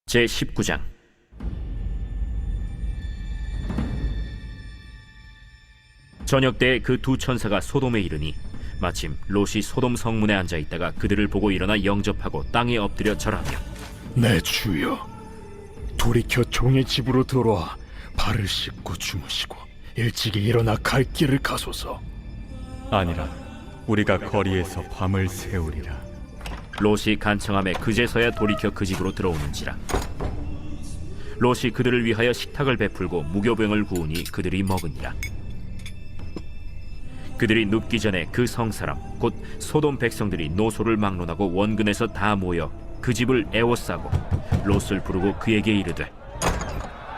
제19장. 저녁 때에 그 두 천사가 소돔에 이르니 마침 롯이 소돔 성문에 앉아 있다가 그들을 보고 일어나 영접하고 땅에 엎드려 절하며, 내 주여, 돌이켜 종의 집으로 들어와 발을 씻고 주무시고 일찍이 일어나 갈 길을 가소서. 아니라 우리가 거리에서 밤을 새우리라. 롯이 간청함에 그제서야 돌이켜 그 집으로 들어오는지라. 롯이 그들을 위하여 식탁을 베풀고 무교병을 구우니 그들이 먹으니라. 그들이 눕기 전에 그 성사람 곧 소돔 백성들이 노소를 막론하고 원근에서 다 모여 그 집을 에워싸고 롯을 부르고 그에게 이르되,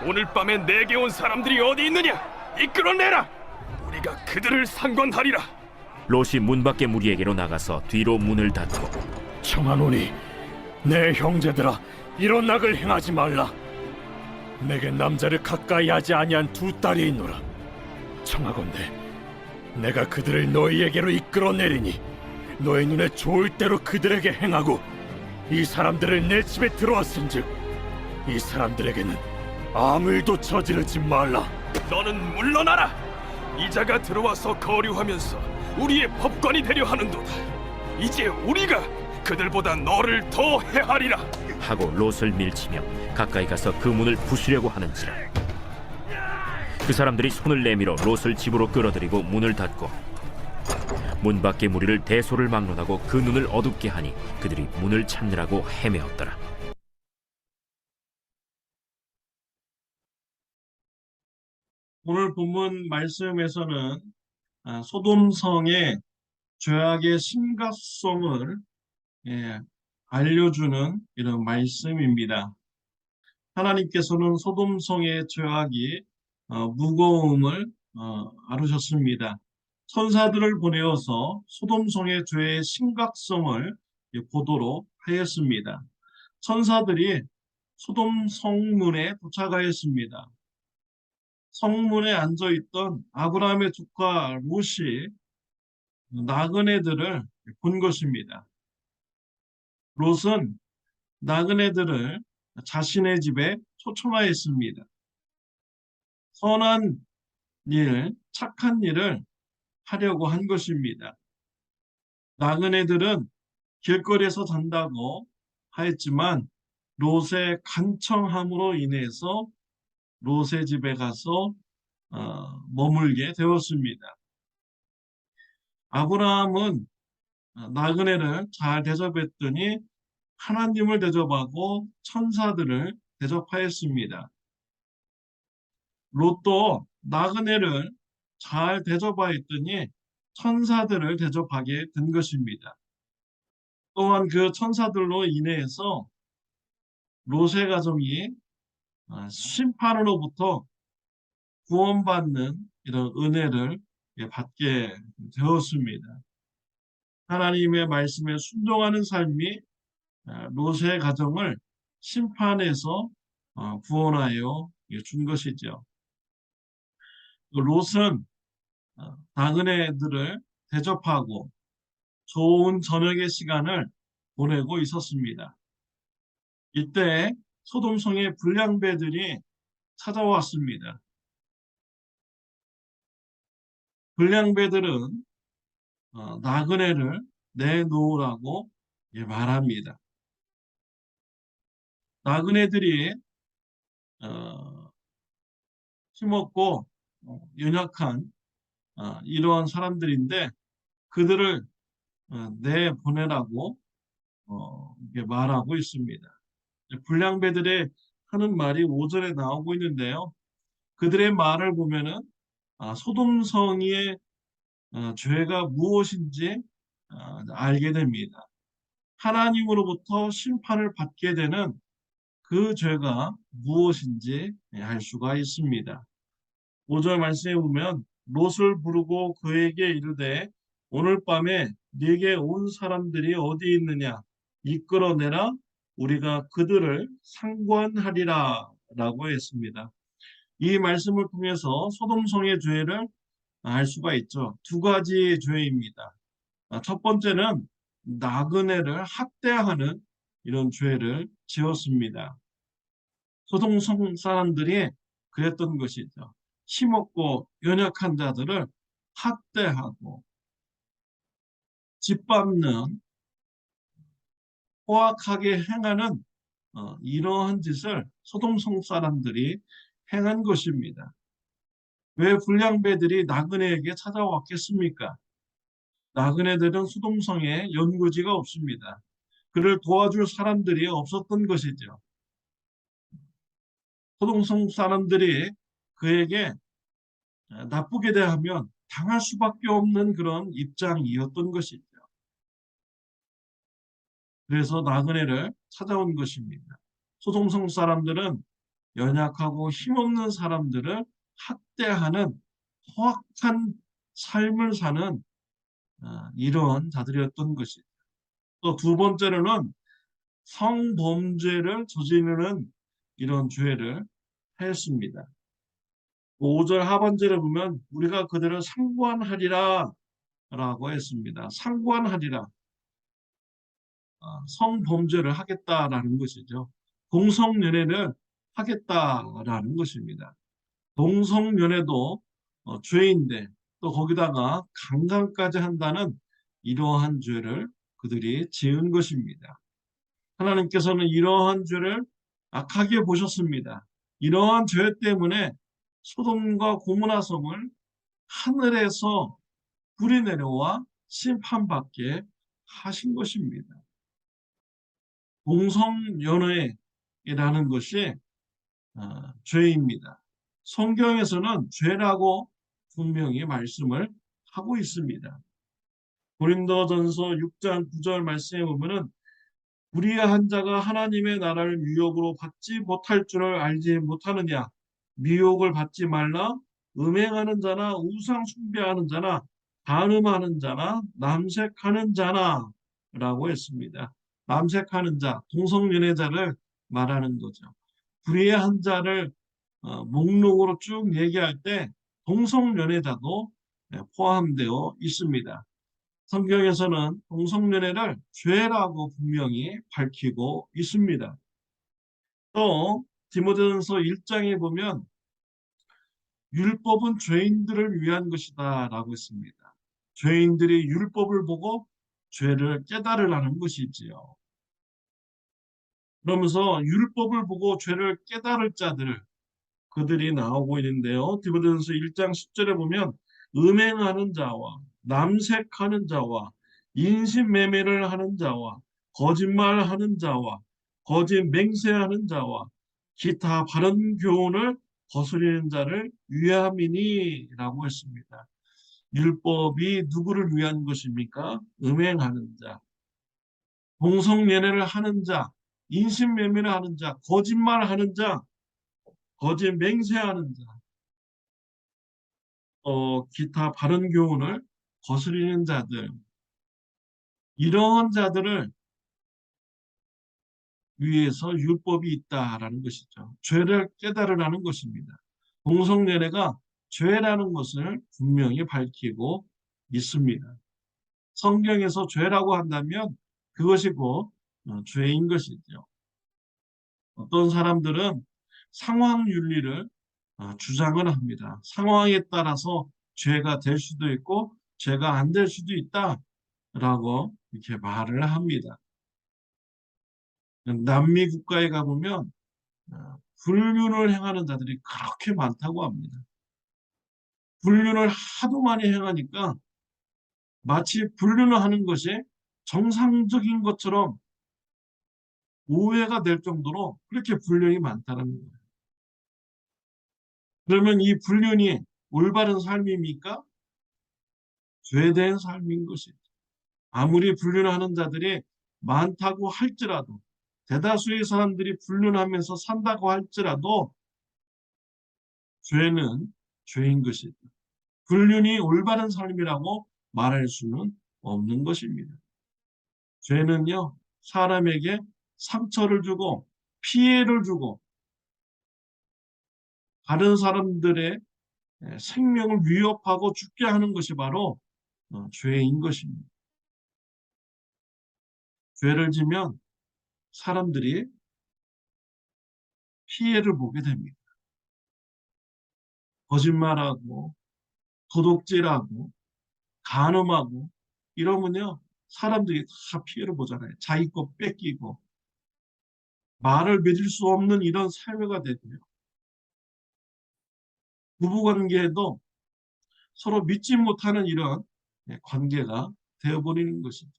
오늘 밤에 내게 온 사람들이 어디 있느냐? 이끌어내라. 우리가 그들을 상관하리라. 롯이 문 밖에 무리에게로 나가서 뒤로 문을 닫고, 청하노니 내 형제들아, 이런 낙을 행하지 말라. 내게 남자를 가까이 하지 아니한 두 딸이 있노라. 청하건대 내가 그들을 너희에게로 이끌어내리니 너희 눈에 좋을 대로 그들에게 행하고, 이 사람들을 내 집에 들어왔은즉 이 사람들에게는 아무 일도 저지르지 말라. 너는 물러나라. 이자가 들어와서 거류하면서 우리의 법관이 되려 하는도다. 이제 우리가 그들보다 너를 더 해하리라. 하고 롯을 밀치며 가까이 가서 그 문을 부수려고 하는지라. 그 사람들이 손을 내밀어 롯을 집으로 끌어들이고 문을 닫고 문 밖의 무리를 대소를 막론하고 그 눈을 어둡게 하니 그들이 문을 찾느라고 헤매었더라. 오늘 본문 말씀에서는 소돔성의 죄악의 심각성을 알려주는 이런 말씀입니다. 하나님께서는 소돔성의 죄악이 무거움을 아르셨습니다. 천사들을 보내어서 소돔성의 죄의 심각성을 보도록 하였습니다. 천사들이 소돔 성문에 도착하였습니다. 성문에 앉아있던 아브라함의 조카 롯이 나그네들을 본 것입니다. 롯은 나그네들을 자신의 집에 초청하였습니다. 선한 일, 착한 일을 하려고 한 것입니다. 나그네들은 길거리에서 잔다고 하였지만 롯의 간청함으로 인해서 롯의 집에 가서 머물게 되었습니다. 아브라함은 나그네를 잘 대접했더니 하나님을 대접하고 천사들을 대접하였습니다. 롯도 나그네를 잘 대접하였더니 천사들을 대접하게 된 것입니다. 또한 그 천사들로 인해서 롯의 가정이 심판으로부터 구원받는 이런 은혜를 받게 되었습니다. 하나님의 말씀에 순종하는 삶이 롯의 가정을 심판에서 구원하여 준 것이죠. 롯은 나그네들을 대접하고 좋은 저녁의 시간을 보내고 있었습니다. 이때 소돔성의 불량배들이 찾아왔습니다. 불량배들은 나그네를 내놓으라고 말합니다. 나그네들이 힘없고 연약한 이러한 사람들인데 그들을 내보내라고 말하고 있습니다. 불량배들의 하는 말이 5절에 나오고 있는데요. 그들의 말을 보면은 소돔성의 죄가 무엇인지 알게 됩니다. 하나님으로부터 심판을 받게 되는 그 죄가 무엇인지 알 수가 있습니다. 5절 말씀에 보면 롯을 부르고 그에게 이르되 오늘 밤에 네게 온 사람들이 어디 있느냐? 이끌어내라. 우리가 그들을 상관하리라 라고 했습니다. 이 말씀을 통해서 소돔성의 죄를 알 수가 있죠. 두 가지 죄입니다. 첫 번째는 나그네를 학대하는 이런 죄를 지었습니다. 소동성 사람들이 그랬던 것이죠. 힘없고 연약한 자들을 학대하고 짓밟는 포악하게 행하는 이러한 짓을 소돔성 사람들이 행한 것입니다. 왜 불량배들이 나그네에게 찾아왔겠습니까? 나그네들은 소돔성에 연고지가 없습니다. 그를 도와줄 사람들이 없었던 것이죠. 소돔성 사람들이 그에게 나쁘게 대하면 당할 수밖에 없는 그런 입장이었던 것이죠. 그래서 나그네를 찾아온 것입니다. 소돔성 사람들은 연약하고 힘없는 사람들을 학대하는 포악한 삶을 사는 이러한 자들이었던 것이죠. 또 두 번째로는 성범죄를 저지르는 이런 죄를 했습니다. 5절 하반절에 보면 우리가 그들을 상관하리라 라고 했습니다. 상관하리라. 성범죄를 하겠다라는 것이죠. 동성연애를 하겠다라는 것입니다. 동성연애도 죄인데 또 거기다가 강간까지 한다는 이러한 죄를 그들이 지은 것입니다. 하나님께서는 이러한 죄를 악하게 보셨습니다. 이러한 죄 때문에 소돔과 고모라 성을 하늘에서 불이 내려와 심판받게 하신 것입니다. 동성연애라는 것이 죄입니다. 성경에서는 죄라고 분명히 말씀을 하고 있습니다. 고린도전서 6장 9절 말씀에 보면은 불의한 자가 하나님의 나라를 유혹으로 받지 못할 줄을 알지 못하느냐. 미혹을 받지 말라. 음행하는 자나 우상 숭배하는 자나 간음하는 자나 남색하는 자나 라고 했습니다. 남색하는 자, 동성연애자를 말하는 거죠. 불의한 자를 목록으로 쭉 얘기할 때 동성연애자도 포함되어 있습니다. 성경에서는 동성연애를 죄라고 분명히 밝히고 있습니다. 또 디모데전서 1장에 보면 율법은 죄인들을 위한 것이다 라고 했습니다. 죄인들이 율법을 보고 죄를 깨달으라는 것이지요. 그러면서 율법을 보고 죄를 깨달을 자들 그들이 나오고 있는데요. 디모데전서 1장 10절에 보면 음행하는 자와 남색하는 자와 인신매매를 하는 자와 거짓말하는 자와 거짓 맹세하는 자와 기타 바른 교훈을 거스리는 자를 위함이니라고 했습니다. 율법이 누구를 위한 것입니까? 음행하는 자, 동성연애를 하는 자, 인신매매를 하는 자, 거짓말하는 자, 거짓 맹세하는 자, 기타 바른 교훈을 거스리는 자들, 이러한 자들을 위해서 율법이 있다라는 것이죠. 죄를 깨달으라는 것입니다. 동성연애가 죄라는 것을 분명히 밝히고 있습니다. 성경에서 죄라고 한다면 그것이 곧 죄인 것이죠. 어떤 사람들은 상황윤리를 주장을 합니다. 상황에 따라서 죄가 될 수도 있고 죄가 안 될 수도 있다라고 이렇게 말을 합니다. 남미 국가에 가보면 불륜을 행하는 자들이 그렇게 많다고 합니다. 불륜을 하도 많이 행하니까 마치 불륜을 하는 것이 정상적인 것처럼 오해가 될 정도로 그렇게 불륜이 많다는 거예요. 그러면 이 불륜이 올바른 삶입니까? 죄된 삶인 것이죠. 아무리 불륜하는 자들이 많다고 할지라도 대다수의 사람들이 불륜하면서 산다고 할지라도 죄는 죄인 것이다. 불륜이 올바른 삶이라고 말할 수는 없는 것입니다. 죄는요, 사람에게 상처를 주고 피해를 주고 다른 사람들의 생명을 위협하고 죽게 하는 것이 바로 죄인 것입니다. 죄를 지면 사람들이 피해를 보게 됩니다. 거짓말하고 도둑질하고 간음하고 이러면요, 사람들이 다 피해를 보잖아요. 자기 것 뺏기고 말을 믿을 수 없는 이런 사회가 되고요. 부부관계에도 서로 믿지 못하는 이런 관계가 되어버리는 것이죠.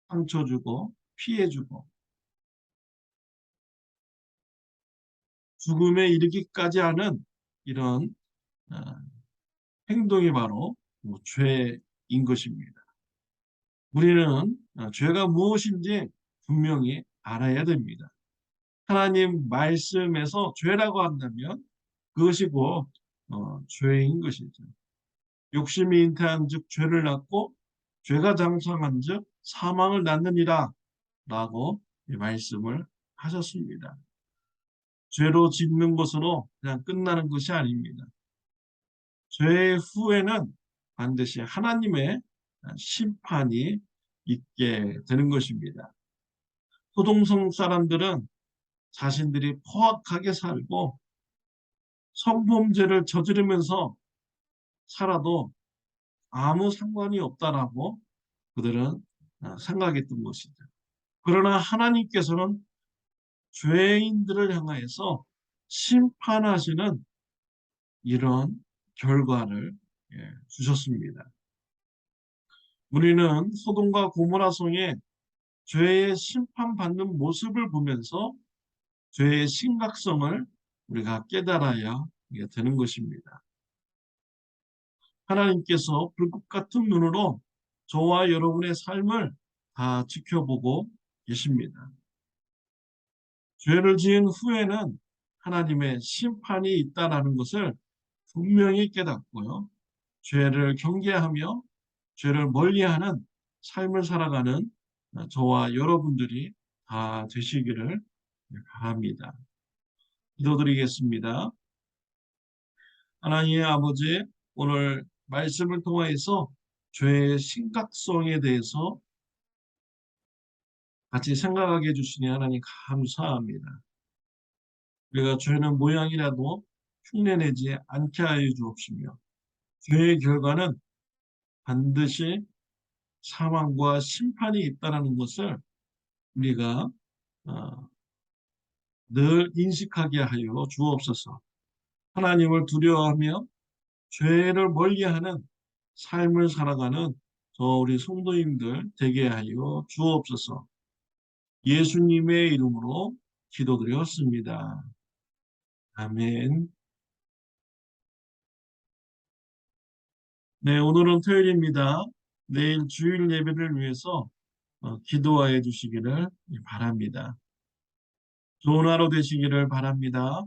상처 주고 피해 주고 죽음에 이르기까지 하는 이런 어, 행동이 바로 죄인 것입니다. 우리는 죄가 무엇인지 분명히 알아야 됩니다. 하나님 말씀에서 죄라고 한다면 그것이 곧 죄인 것이죠. 욕심이 잉태한 즉 죄를 낳고 죄가 장성한 즉 사망을 낳느니라 라고 말씀을 하셨습니다. 죄로 짓는 것으로 그냥 끝나는 것이 아닙니다. 죄 후에는 반드시 하나님의 심판이 있게 되는 것입니다. 소동성 사람들은 자신들이 포악하게 살고 성범죄를 저지르면서 살아도 아무 상관이 없다라고 그들은 생각했던 것이죠. 그러나 하나님께서는 죄인들을 향하여서 심판하시는 이런 결과를 주셨습니다. 우리는 소돔과 고모라 성의 죄의 심판받는 모습을 보면서 죄의 심각성을 우리가 깨달아야 되는 것입니다. 하나님께서 불꽃 같은 눈으로 저와 여러분의 삶을 다 지켜보고 계십니다. 죄를 지은 후에는 하나님의 심판이 있다는 것을 분명히 깨닫고요. 죄를 경계하며 죄를 멀리하는 삶을 살아가는 저와 여러분들이 다 되시기를 바랍니다. 기도드리겠습니다. 하나님의 아버지, 오늘 말씀을 통해서 죄의 심각성에 대해서 같이 생각하게 해주시니 하나님 감사합니다. 우리가 죄는 모양이라도 흉내내지 않게 하여 주옵시며 죄의 결과는 반드시 사망과 심판이 있다는 것을 우리가 늘 인식하게 하여 주옵소서. 하나님을 두려워하며 죄를 멀리하는 삶을 살아가는 저 우리 성도님들 되게 하여 주옵소서. 예수님의 이름으로 기도드렸습니다. 아멘. 네, 오늘은 토요일입니다. 내일 주일 예배를 위해서 기도하여 주시기를 바랍니다. 좋은 하루 되시기를 바랍니다.